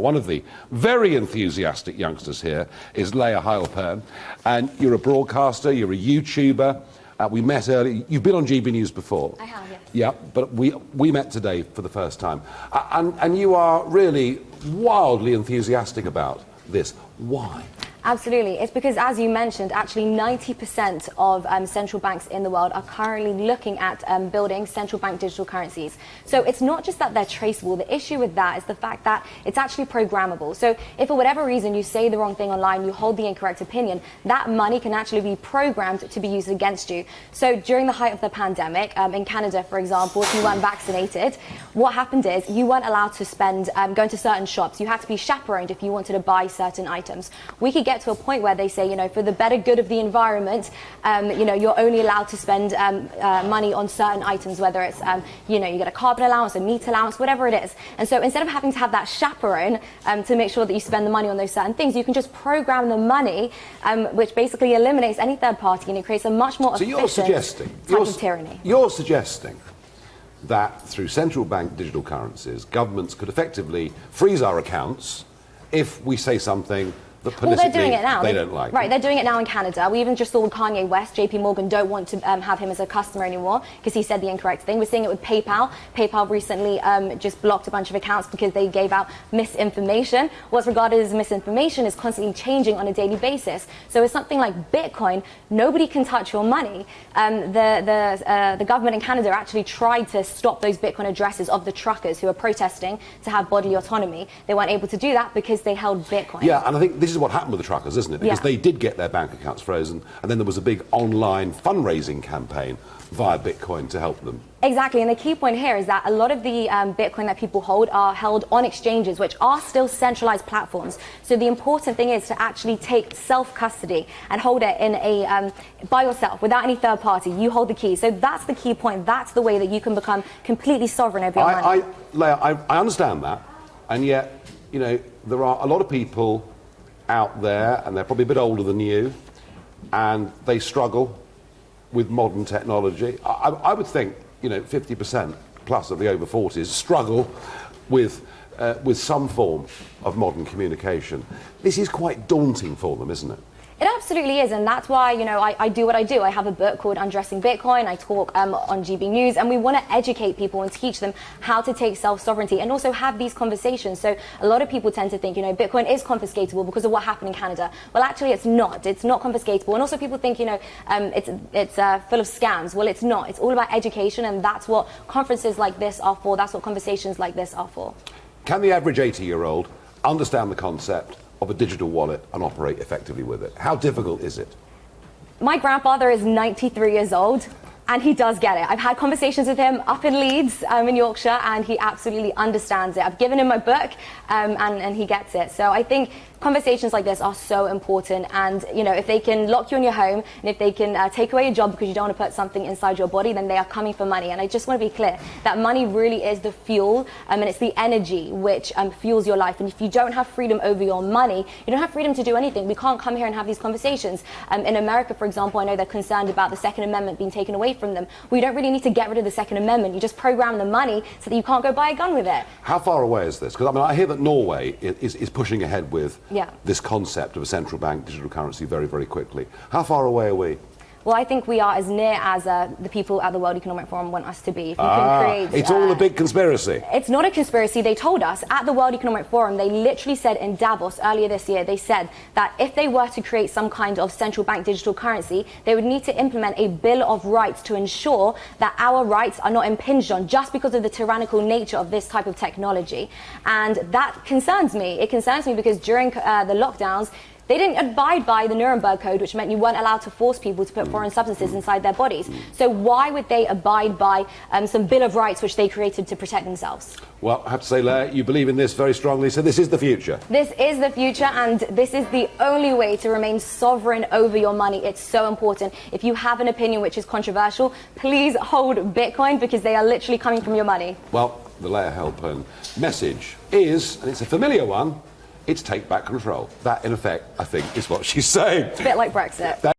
one of the very enthusiastic youngsters here is Layah Heilpern, and you're a broadcaster, you're a YouTuber. We met earlier. You've been on GBNews before. I have, yes. Yeah, but we met today for the first time. And you are really wildly enthusiastic about this. Why? Absolutely. It's because, as you mentioned, actually 90% of central banks in the world are currently looking at building central bank digital currencies. So it's not just that they're traceable. The issue with that is the fact that it's actually programmable. So if for whatever reason you say the wrong thing online, you hold the incorrect opinion, that money can actually be programmed to be used against you. So during the height of the pandemic, in Canada, for example, if you weren't vaccinated, what happened is you weren't allowed to spend, go into certain shops. You had to be chaperoned if you wanted to buy certain items. We could get to a point where they say, you know, for the better good of the environment, you know, you're only allowed to spend money on certain items, whether it's, you know, you get a carbon allowance, a meat allowance, whatever it is. And so instead of having to have that chaperone to make sure that you spend the money on those certain things, you can just program the money, which basically eliminates any third party, and it creates a much more efficient type of tyranny. You're suggesting that through central bank digital currencies, governments could effectively freeze our accounts if we say something that politically they're doing it now. They don't like. Right, they're doing it now in Canada. We even just saw with Kanye West, JP Morgan don't want to have him as a customer anymore because he said the incorrect thing. We're seeing it with PayPal. PayPal recently just blocked a bunch of accounts because they gave out misinformation. What's regarded as misinformation is constantly changing on a daily basis. So with something like Bitcoin, nobody can touch your money. The government in Canada actually tried to stop those Bitcoin addresses of the truckers who are protesting to have bodily autonomy. They weren't able to do that because they held Bitcoin. Yeah, and I think this is what happened with the truckers, isn't it? Because they did get their bank accounts frozen, and then there was a big online fundraising campaign via Bitcoin to help them. Exactly, and the key point here is that a lot of the Bitcoin that people hold are held on exchanges, which are still centralized platforms. So the important thing is to actually take self-custody and hold it in a by yourself, without any third party. You hold the key. So that's the key point. That's the way that you can become completely sovereign over your money. Layah, I understand that, and yet, you know, there are a lot of people out there, and they're probably a bit older than you, and they struggle with modern technology. I would think, you know, 50% plus of the over 40s struggle with some form of modern communication. This is quite daunting for them, isn't it? It absolutely is, and that's why, you know, I do what I do. I have a book called Undressing Bitcoin. I talk on GBNews, and we want to educate people and teach them how to take self-sovereignty and also have these conversations. So a lot of people tend to think, you know, Bitcoin is confiscatable because of what happened in Canada. Well, actually, it's not. It's not confiscatable. And also people think, you know, it's full of scams. Well, it's not. It's all about education, and that's what conferences like this are for. That's what conversations like this are for. Can the average 80-year-old understand the concept of a digital wallet and operate effectively with it? How difficult is it? My grandfather is 93 years old, and he does get it. I've had conversations with him up in Leeds, in Yorkshire, and he absolutely understands it. I've given him my book, and he gets it. So I think conversations like this are so important, and you know, if they can lock you in your home, and if they can take away your job because you don't want to put something inside your body, then they are coming for money. And I just want to be clear that money really is the fuel, and it's the energy which fuels your life. And if you don't have freedom over your money, you don't have freedom to do anything. We can't come here and have these conversations. In America, for example, I know they're concerned about the Second Amendment being taken away from them. We don't really need to get rid of the Second Amendment. You just program the money so that you can't go buy a gun with it. How far away is this? Because I mean, I hear that Norway is pushing ahead with this concept of a central bank digital currency very, very quickly. How far away are we? Well, I think we are as near as the people at the World Economic Forum want us to be. If you can create, it's all a big conspiracy. It's not a conspiracy. They told us at the World Economic Forum, they literally said in Davos earlier this year, they said that if they were to create some kind of central bank digital currency, they would need to implement a Bill of Rights to ensure that our rights are not impinged on just because of the tyrannical nature of this type of technology. And that concerns me. It concerns me because during the lockdowns, they didn't abide by the Nuremberg Code, which meant you weren't allowed to force people to put foreign substances inside their bodies. So why would they abide by some Bill of Rights which they created to protect themselves? Well, I have to say, Layah, you believe in this very strongly, so this is the future. This is the future, and this is the only way to remain sovereign over your money. It's so important. If you have an opinion which is controversial, please hold Bitcoin, because they are literally coming from your money. Well, the Layah Heilpern message is, and it's a familiar one, it's take back control. That, in effect, I think, is what she's saying. It's a bit like Brexit.